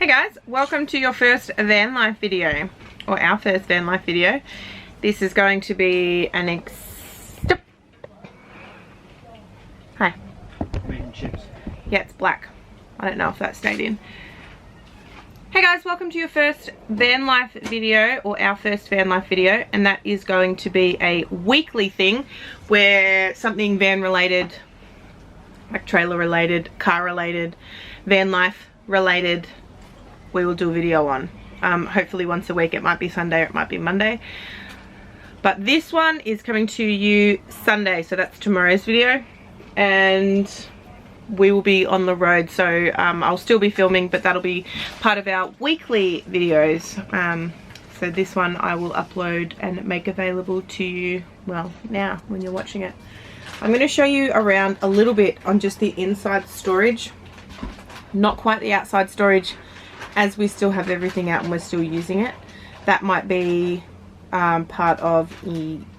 Hey guys, welcome to your first van life video, or our first van life video. This is going to be an Hi. Meat and chips. Yeah, it's black. I don't know if that stayed in. Hey guys, welcome to your first van life video, or our first van life video, and that is going to be a weekly thing where something van related, like trailer related, car related, van life related, we will do a video on. Hopefully once a week. It might be Sunday or it might be Monday, but this one is coming to you Sunday, so that's tomorrow's video, and we will be on the road, so I'll still be filming, but that'll be part of our weekly videos. So this one I will upload and make available to you, well, now when you're watching it. I'm going to show you around a little bit on just the inside storage, not quite the outside storage, as we still have everything out and we're still using it. That might be part of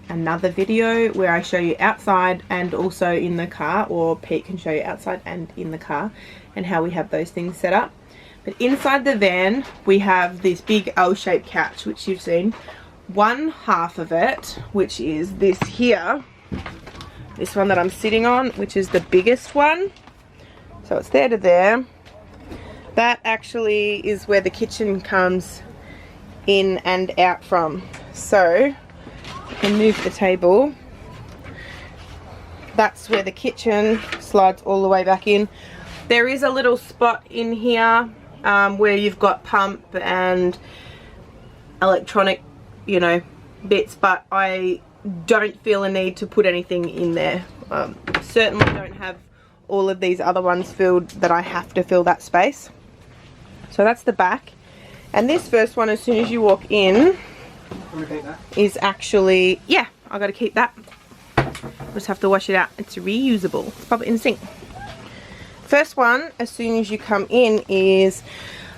another video where I show you outside and also in the car, or Pete can show you outside and in the car and how we have those things set up. But inside the van we have this big L-shaped couch, which you've seen. One half of it, which is this here, this one that I'm sitting on, which is the biggest one, so it's there to there. That actually is where the kitchen comes in and out from. So I can move the table. That's where the kitchen slides all the way back in. There is a little spot in here where you've got pump and electronic, you know, bits, but I don't feel a need to put anything in there. Certainly don't have all of these other ones filled that I have to fill that space. So that's the back, and this first one, as soon as you walk in, is actually, yeah, I got to keep that. Just have to wash it out. It's reusable. Let's pop it in the sink. First one, as soon as you come in, is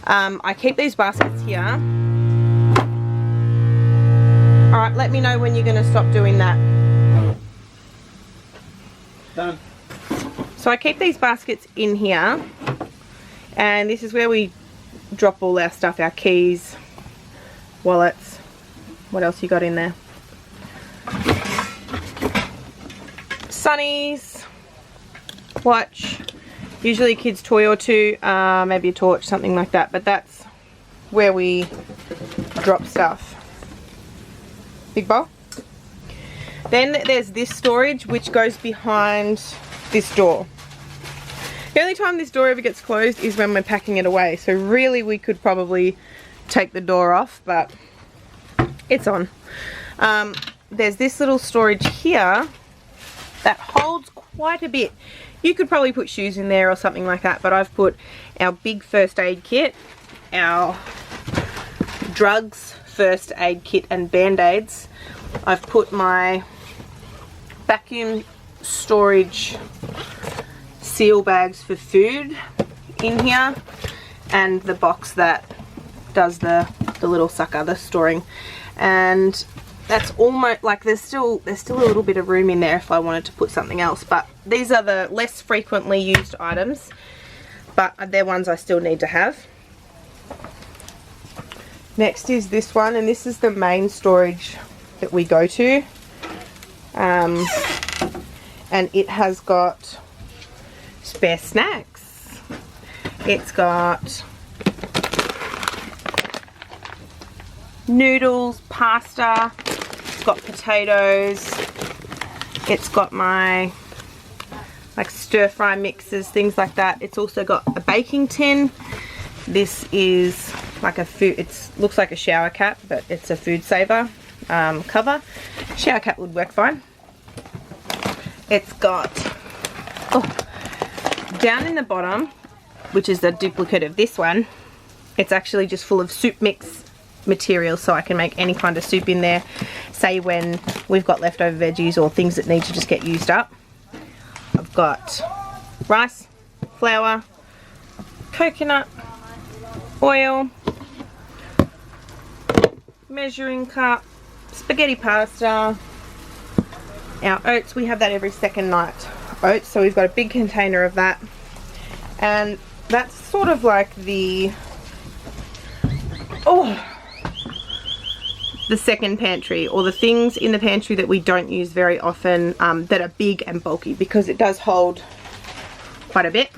I keep these baskets here. All right, let me know when you're going to stop doing that. Done. So I keep these baskets in here, and this is where we drop all our stuff, our keys, wallets. What else you got in there? Sunnies, watch, usually a kid's toy or two, maybe a torch, something like that, but that's where we drop stuff. Big bowl. Then there's this storage which goes behind this door. The only time this door ever gets closed is when we're packing it away, so really we could probably take the door off, but it's on. There's this little storage here that holds quite a bit. You could probably put shoes in there or something like that, but I've put our big first aid kit, our drugs first aid kit and band-aids. I've put my vacuum storage seal bags for food in here, and the box that does the little sucker, the storing, and that's almost like there's still a little bit of room in there if I wanted to put something else, but these are the less frequently used items, but they're ones I still need to have. Next is this one, and this is the main storage that we go to, and it has got spare snacks. It's got noodles, pasta, it's got potatoes, it's got my like stir fry mixes, things like that. It's also got a baking tin. This is like a food, it looks like a shower cap, but it's a food saver cover. Shower cap would work fine. It's got, down in the bottom, which is a duplicate of this one, it's actually just full of soup mix material, so I can make any kind of soup in there, say when we've got leftover veggies or things that need to just get used up. I've got rice, flour, coconut, oil, measuring cup, spaghetti pasta, our oats. We have that every second night, oats, so we've got a big container of that, and that's sort of like the the second pantry, or the things in the pantry that we don't use very often, that are big and bulky, because it does hold quite a bit.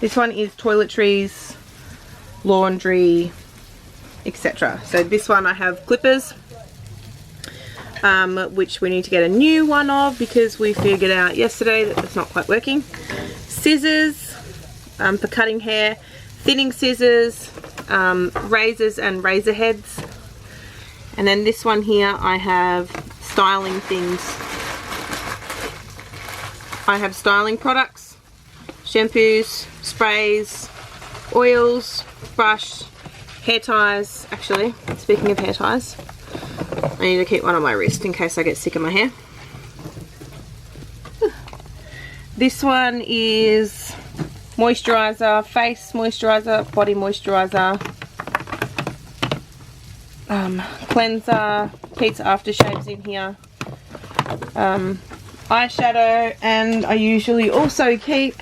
This one is toiletries, laundry, etc. So this one I have clippers, which we need to get a new one of because we figured out yesterday that it's not quite working. Scissors for cutting hair, thinning scissors, razors and razor heads. And then this one here, I have styling things. I have styling products, shampoos, sprays, oils, brush, hair ties. Actually, speaking of hair ties, I need to keep one on my wrist in case I get sick of my hair. This one is moisturizer, face moisturizer, body moisturizer, cleanser, pizza aftershaves in here, eyeshadow, and I usually also keep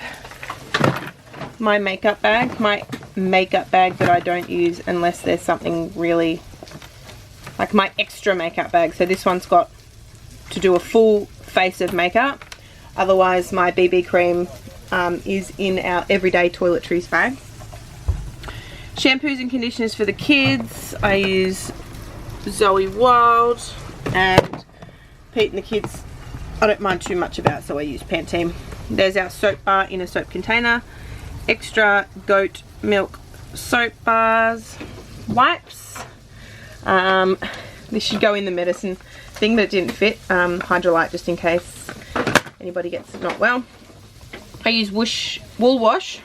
my makeup bag that I don't use unless there's something really, like my extra makeup bag. So this one's got to do a full face of makeup, otherwise my BB cream is in our everyday toiletries bag. Shampoos and conditioners for the kids, I use Zoe Wild, and Pete and the kids I don't mind too much about, so I use Pantene. There's our soap bar in a soap container, extra goat milk soap bars, wipes, this should go in the medicine thing that didn't fit, Hydrolyte, just in case anybody gets not well. I use wool wash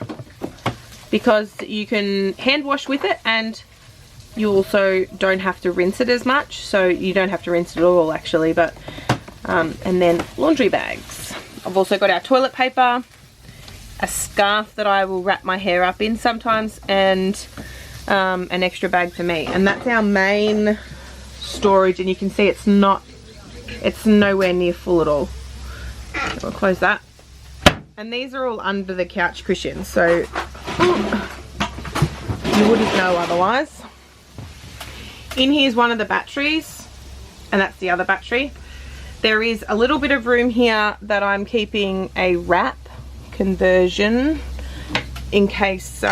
because you can hand wash with it, and you also don't have to rinse it as much, so you don't have to rinse it at all actually. But and then laundry bags. I've also got our toilet paper, a scarf that I will wrap my hair up in sometimes, and an extra bag for me. And that's our main storage, and you can see it's nowhere near full at all. I'll close that. And these are all under the couch cushions, so you wouldn't know otherwise. In here is one of the batteries, and that's the other battery. There is a little bit of room here that I'm keeping a wrap conversion in case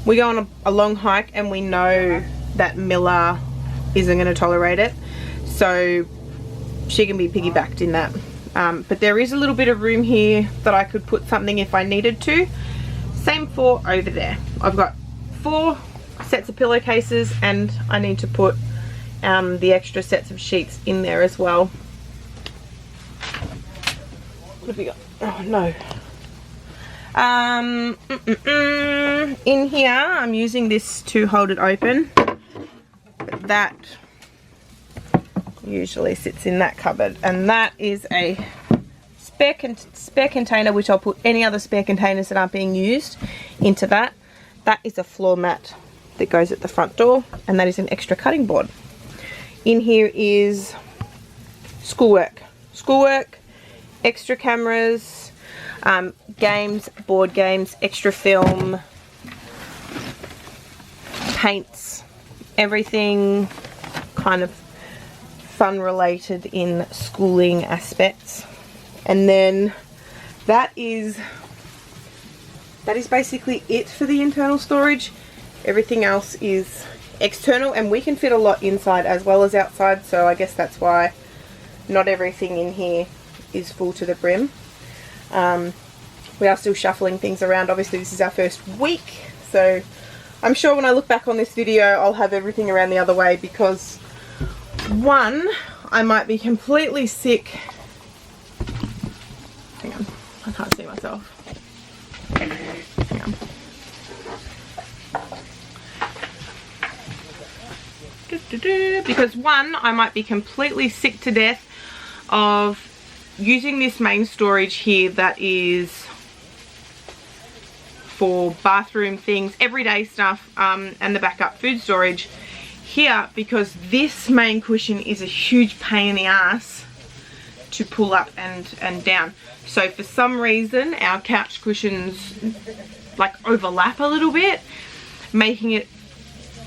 we go on a long hike and we know that Miller isn't going to tolerate it, so she can be piggybacked in that. But there is a little bit of room here that I could put something if I needed to. Same for over there. I've got 4 sets of pillowcases, and I need to put the extra sets of sheets in there as well. What have we got? Oh no. In here I'm using this to hold it open. That usually sits in that cupboard, and that is a spare container, which I'll put any other spare containers that aren't being used into that. That is a floor mat that goes at the front door, and that is an extra cutting board. In here is schoolwork, extra cameras, games, board games, extra film, paints, everything kind of fun related in schooling aspects. And then that is basically it for the internal storage. Everything else is external, and we can fit a lot inside as well as outside, so I guess that's why not everything in here is full to the brim. We are still shuffling things around. Obviously this is our first week, so I'm sure when I look back on this video I'll have everything around the other way, because one, I might be completely sick. Hang on, I can't see myself. Hang on. Because one, I might be completely sick to death of using this main storage here that is for bathroom things, everyday stuff, and the backup food storage here, because this main cushion is a huge pain in the ass to pull up and down. So for some reason our couch cushions like overlap a little bit, making it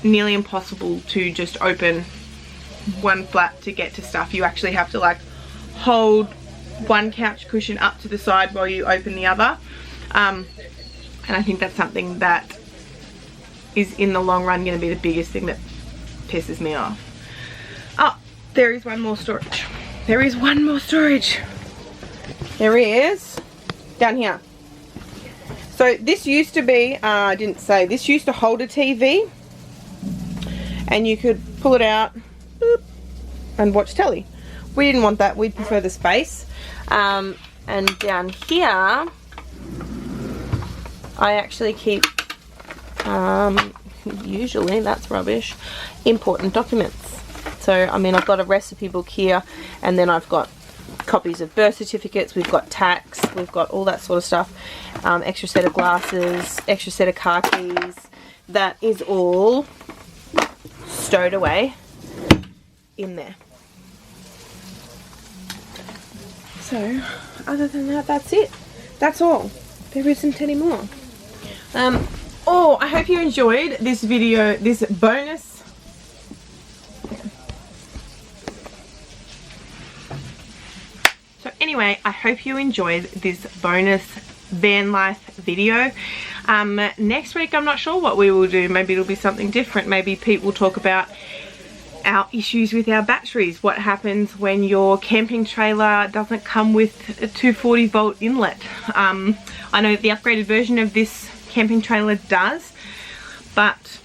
nearly impossible to just open one flap to get to stuff. You actually have to like hold one couch cushion up to the side while you open the other. And I think that's something that is in the long run going to be the biggest thing that pisses me off. Oh, there is one more storage. There is one more storage. There is down here. So this used to be, I didn't say, this used to hold a TV and you could pull it out, boop, and watch telly. We didn't want that, we'd prefer the space. And down here, I actually keep, usually, that's rubbish, important documents. So, I mean, I've got a recipe book here, and then I've got copies of birth certificates, we've got tax, we've got all that sort of stuff, extra set of glasses, extra set of car keys. That is all stowed away in there. So, other than that, that's it. That's all. There isn't any more. Oh, I hope you enjoyed this video, this bonus. So anyway, I hope you enjoyed this bonus van life video. Next week, I'm not sure what we will do. Maybe it'll be something different. Maybe Pete will talk about our issues with our batteries. What happens when your camping trailer doesn't come with a 240 volt inlet. I know the upgraded version of this camping trailer does, but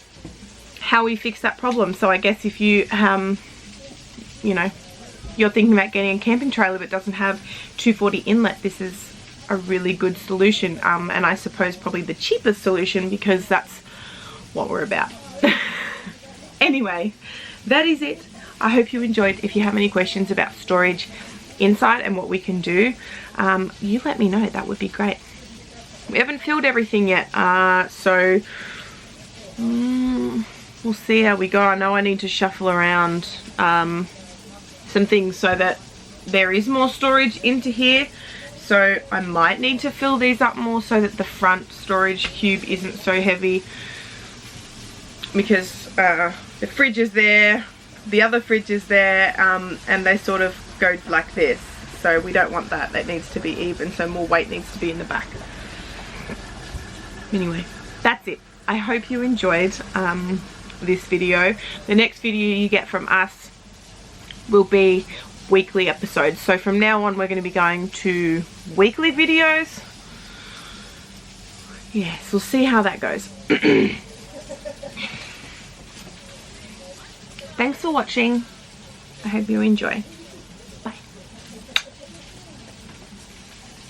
how we fix that problem. So I guess if you, you know, you're thinking about getting a camping trailer but doesn't have 240 inlet, this is a really good solution, and I suppose probably the cheapest solution because that's what we're about. Anyway, that is it. I hope you enjoyed. If you have any questions about storage inside and what we can do, you let me know. That would be great. We haven't filled everything yet, so we'll see how we go. I know I need to shuffle around some things so that there is more storage into here. So I might need to fill these up more so that the front storage cube isn't so heavy, because the fridge is there, the other fridge is there, and they sort of go like this. So we don't want that. That needs to be even, so more weight needs to be in the back. Anyway, that's it. I hope you enjoyed this video. The next video you get from us will be weekly episodes. So from now on we're going to be going to weekly videos. Yes, we'll see how that goes. Thanks for watching. I hope you enjoy.